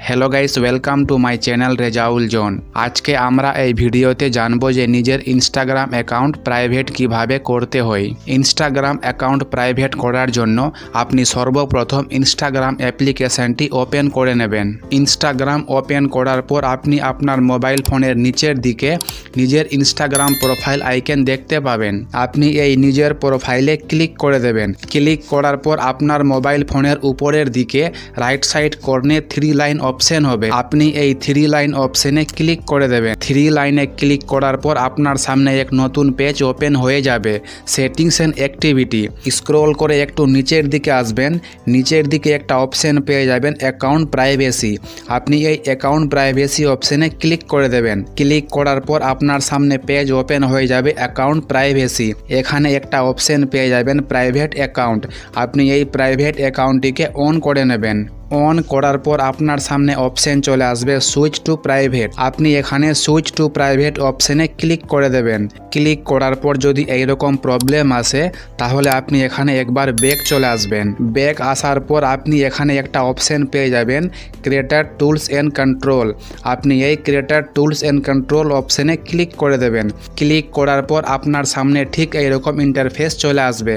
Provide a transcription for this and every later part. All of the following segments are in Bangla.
Hello guys welcome to my channel Rezaul Zone. आज के आमरा এই ভিডিওতে জানবো যে নিজের ইনস্টাগ্রাম অ্যাকাউন্ট প্রাইভেট কিভাবে করতে হয়। ইনস্টাগ্রাম অ্যাকাউন্ট প্রাইভেট করার জন্য আপনি সর্বপ্রথম ইনস্টাগ্রাম অ্যাপ্লিকেশনটি ওপেন করে নেবেন। ইনস্টাগ্রাম ওপেন করার পর আপনি আপনার মোবাইল ফোনের নিচের দিকে নিজের ইনস্টাগ্রাম প্রোফাইল আইকন দেখতে পাবেন। আপনি এই নিজের প্রোফাইলে ক্লিক করে দেবেন। ক্লিক করার পর আপনার মোবাইল ফোনের উপরের দিকে রাইট সাইড কর্নে 3 লাইন অপশন হবে। আপনি এই 3 লাইন অপশনে ক্লিক করে দেবেন। 3 লাইনে ক্লিক করার পর আপনার সামনে এক নতুন পেজ ওপেন হয়ে যাবে, সেটিংস এন্ড অ্যাক্টিভিটি। স্ক্রল করে একটু নিচের দিকে আসবেন, নিচের দিকে একটা অপশন পেয়ে যাবেন অ্যাকাউন্ট প্রাইভেসি। আপনি এই অ্যাকাউন্ট প্রাইভেসি অপশনে ক্লিক করে দেবেন। ক্লিক করার পর আপনার সামনে পেজ ওপেন হয়ে যাবে অ্যাকাউন্ট প্রাইভেসি। এখানে একটা অপশন পেয়ে যাবেন প্রাইভেট অ্যাকাউন্ট। আপনি এই প্রাইভেট অ্যাকাউন্টটিকে অন করে নেবেন। অন করার পর আপনার সামনে অপশন চলে আসবে সুইচ টু প্রাইভেট। আপনি এখানে সুইচ টু প্রাইভেট অপশনে ক্লিক করে দেবেন। ক্লিক করার পর যদি এইরকম প্রবলেম আসে তাহলে আপনি এখানে একবার ব্যাক চলে আসবেন। ব্যাক আসার পর আপনি এখানে একটা অপশন পেয়ে যাবেন ক্রিয়েটর টুলস এন্ড কন্ট্রোল। আপনি এই ক্রিয়েটর টুলস এন্ড কন্ট্রোল অপশনে ক্লিক করে দেবেন। ক্লিক করার পর আপনার সামনে ঠিক এইরকম ইন্টারফেস চলে আসবে।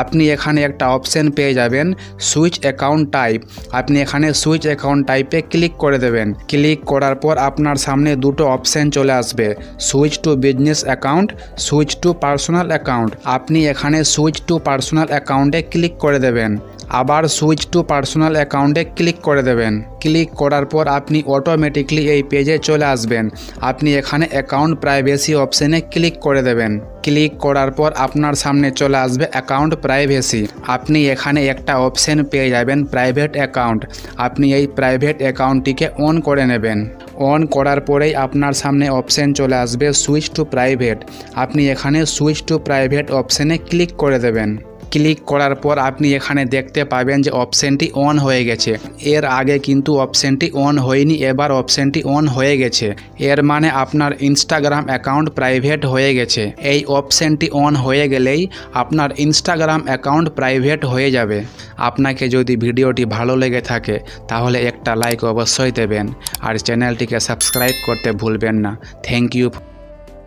আপনি এখানে একটা অপশন পেয়ে যাবেন সুইচ অ্যাকাউন্ট টাইপ। আপনি এখানে সুইচ অ্যাকাউন্ট টাইপে ক্লিক করে দেবেন। ক্লিক করার পর আপনার সামনে দুটো অপশন চলে আসবে, switch to business account, switch to personal account. আপনি এখানে সুইচ টু পার্সোনাল অ্যাকাউন্টে ক্লিক করে দেবেন। আবার সুইচ টু পার্সোনাল অ্যাকাউন্টে ক্লিক করে দেবেন। ক্লিক করার পর আপনি অটোমেটিকলি এই পেজে চলে আসবেন। আপনি এখানে অ্যাকাউন্ট প্রাইভেসি অপশনে ক্লিক করে দেবেন। ক্লিক করার পর আপনার সামনে চলে আসবে অ্যাকাউন্ট প্রাইভেসি। আপনি এখানে একটা অপশন পেয়ে যাবেন প্রাইভেট অ্যাকাউন্ট। আপনি এই প্রাইভেট অ্যাকাউন্টটিকে অন করে নেবেন। অন করার পরেই আপনার সামনে অপশন চলে আসবে সুইচ টু প্রাইভেট। আপনি এখানে সুইচ টু প্রাইভেট অপশনে ক্লিক করে দেবেন। ক্লিক করার পর আপনি এখানে দেখতে পাবেন যে অপশনটি অন হয়ে গেছে। এর আগে কিন্তু অপশনটি অন হয়নি, এবার অপশনটি অন হয়ে গেছে। এর মানে আপনার ইনস্টাগ্রাম অ্যাকাউন্ট প্রাইভেট হয়ে গেছে। এই অপশনটি অন হয়ে গেলেই আপনার ইনস্টাগ্রাম অ্যাকাউন্ট প্রাইভেট হয়ে যাবে। আপনাকে যদি ভিডিওটি ভালো লেগে থাকে তাহলে একটা লাইক অবশ্যই দেবেন আর চ্যানেলটিকে সাবস্ক্রাইব করতে ভুলবেন না। Thank you.